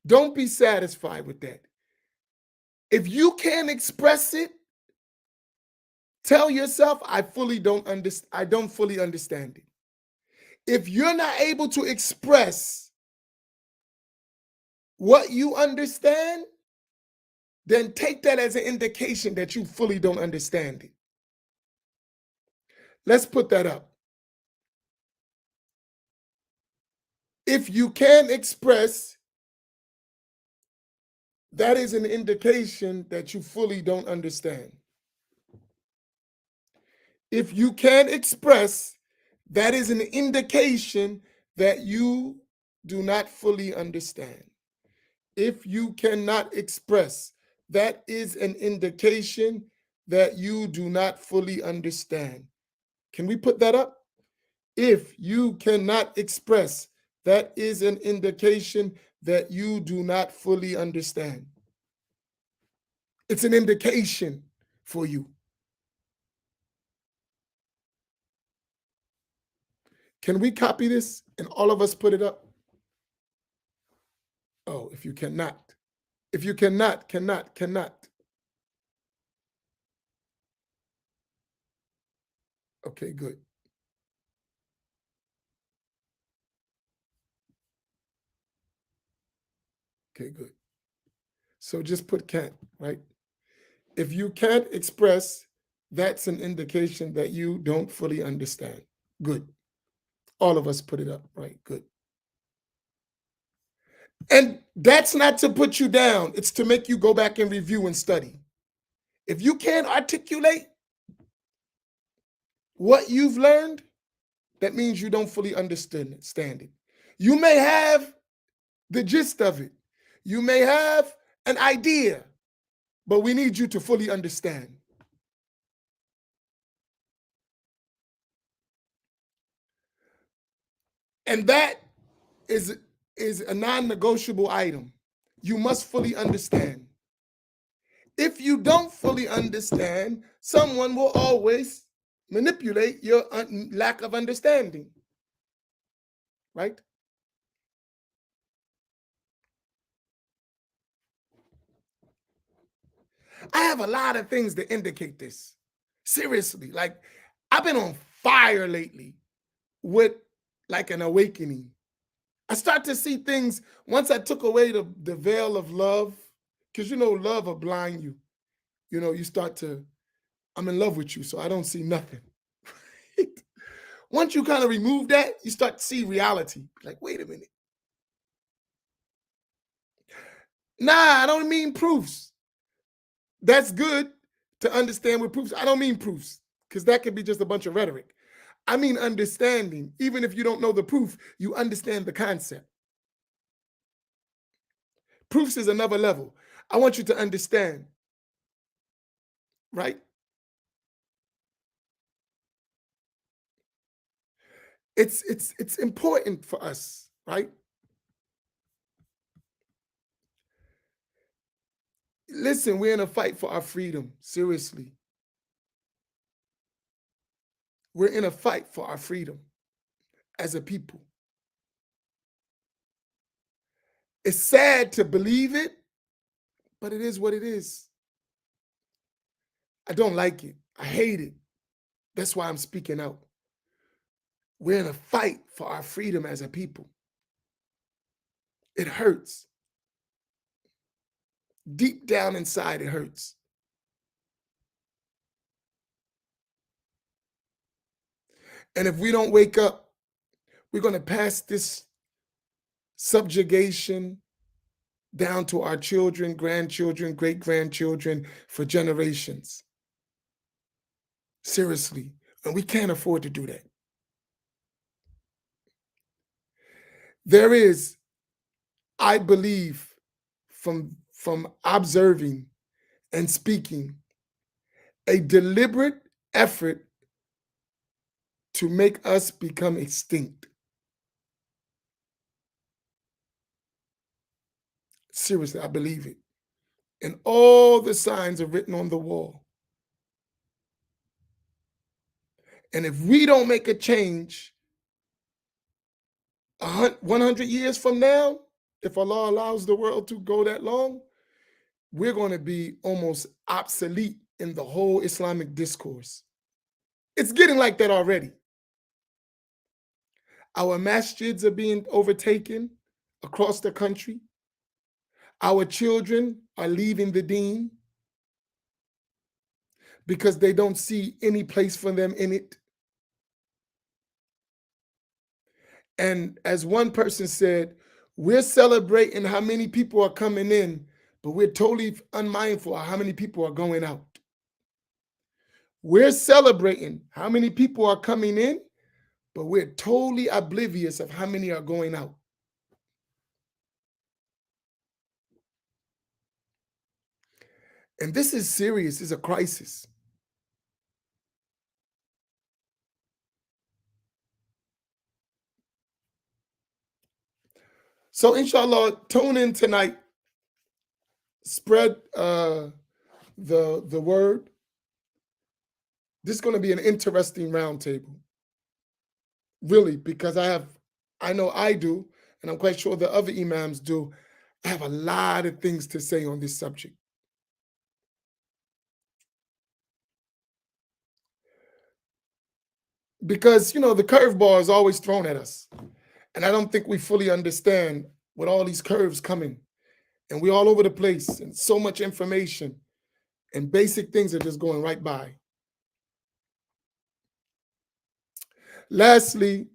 Don't be satisfied with that. If you can't express it, tell yourself, I don't fully understand it. If you're not able to express what you understand, then take that as an indication that you fully don't understand it. Let's put that up. If you can express, that is an indication that you fully don't understand. If you can express, that is an indication that you do not fully understand. If you cannot express, that is an indication that you do not fully understand. Can we put that up? If you cannot express, that is an indication that you do not fully understand. It's an indication for you. Can we copy this and all of us put it up? Oh, if you cannot. If you cannot. Okay, good. Okay, good. So just put can't, right? If you can't express, that's an indication that you don't fully understand. Good. All of us put it up, right? Good. And that's not to put you down, it's to make you go back and review and study. If you can't articulate what you've learned, that means you don't fully understand it. You may have the gist of it, you may have an idea, but we need you to fully understand. And that is a non-negotiable item. You must fully understand. If you don't fully understand, someone will always manipulate your lack of understanding, right? I have a lot of things that indicate this. Seriously, like I've been on fire lately with like an awakening. I start to see things once I took away the veil of love, because love will blind you. You start to, I'm in love with you, so I don't see nothing. Once you kind of remove that, you start to see reality. Like, wait a minute. Nah, I don't mean proofs. That's good to understand with proofs. I don't mean proofs, because that could be just a bunch of rhetoric. I mean understanding. Even if you don't know the proof, you understand the concept. Proofs is another level. I want you to understand, right? It's important for us, right? Listen, we're in a fight for our freedom. Seriously. We're in a fight for our freedom as a people. It's sad to believe it, but it is what it is. I don't like it. I hate it. That's why I'm speaking out. We're in a fight for our freedom as a people. It hurts. Deep down inside, it hurts. And if we don't wake up, we're going to pass this subjugation down to our children, grandchildren, great-grandchildren for generations. Seriously. And we can't afford to do that. There is, I believe, from observing and speaking, a deliberate effort to make us become extinct. Seriously, I believe it. And all the signs are written on the wall. And if we don't make a change, 100 years from now, if Allah allows the world to go that long, we're going to be almost obsolete in the whole Islamic discourse. It's getting like that already. Our masjids are being overtaken across the country. Our children are leaving the deen because they don't see any place for them in it. And as one person said, we're celebrating how many people are coming in, but we're totally unmindful of how many people are going out. We're celebrating how many people are coming in, but we're totally oblivious of how many are going out. And this is serious. It's a crisis. So inshallah, tune in tonight. Spread the word. This is going to be an interesting roundtable, really, because I know I do, and I'm quite sure the other imams do. I have a lot of things to say on this subject. Because, the curveball is always thrown at us. And I don't think we fully understand with all these curves coming. And we're all over the place and so much information. And basic things are just going right by. Lastly,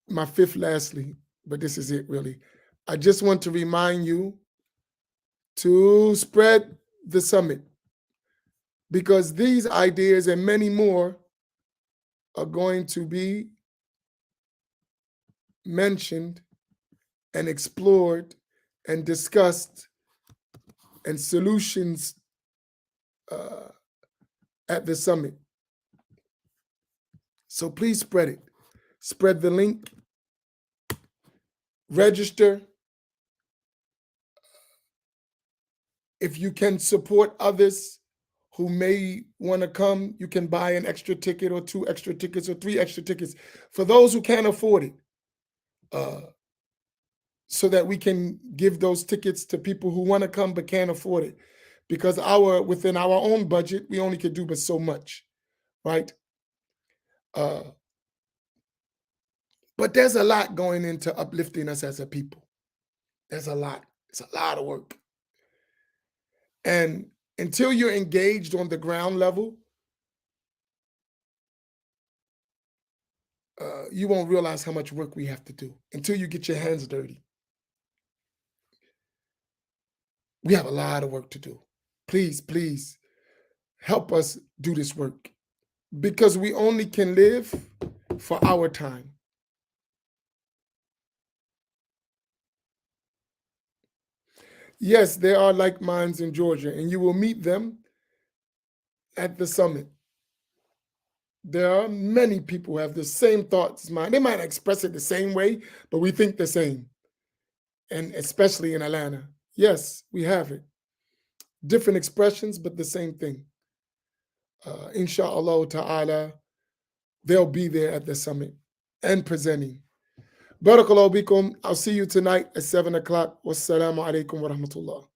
my fifth lastly, but this is it really. I just want to remind you to spread the summit, because these ideas and many more are going to be mentioned and explored and discussed, and solutions at the summit. So please spread it. Spread the link. Register. If you can support others who may want to come, you can buy an extra ticket or 2 extra tickets or 3 extra tickets for those who can't afford it, so that we can give those tickets to people who want to come but can't afford it. Because within our own budget, we only could do but so much, right? But there's a lot going into uplifting us as a people. There's a lot. It's a lot of work. And until you're engaged on the ground level, you won't realize how much work we have to do until you get your hands dirty. We have a lot of work to do. Please, please help us do this work, because we only can live for our time. Yes, there are like minds in Georgia, and you will meet them at the summit. There are many people who have the same thoughts as mine. They might express it the same way, but we think the same. And especially in Atlanta. Yes, we have it. Different expressions, but the same thing. Inshallah ta'ala, they'll be there at the summit and presenting. Barakallahu bikum. I'll see you tonight at 7 o'clock. Wassalamu alaikum wa rahmatullah.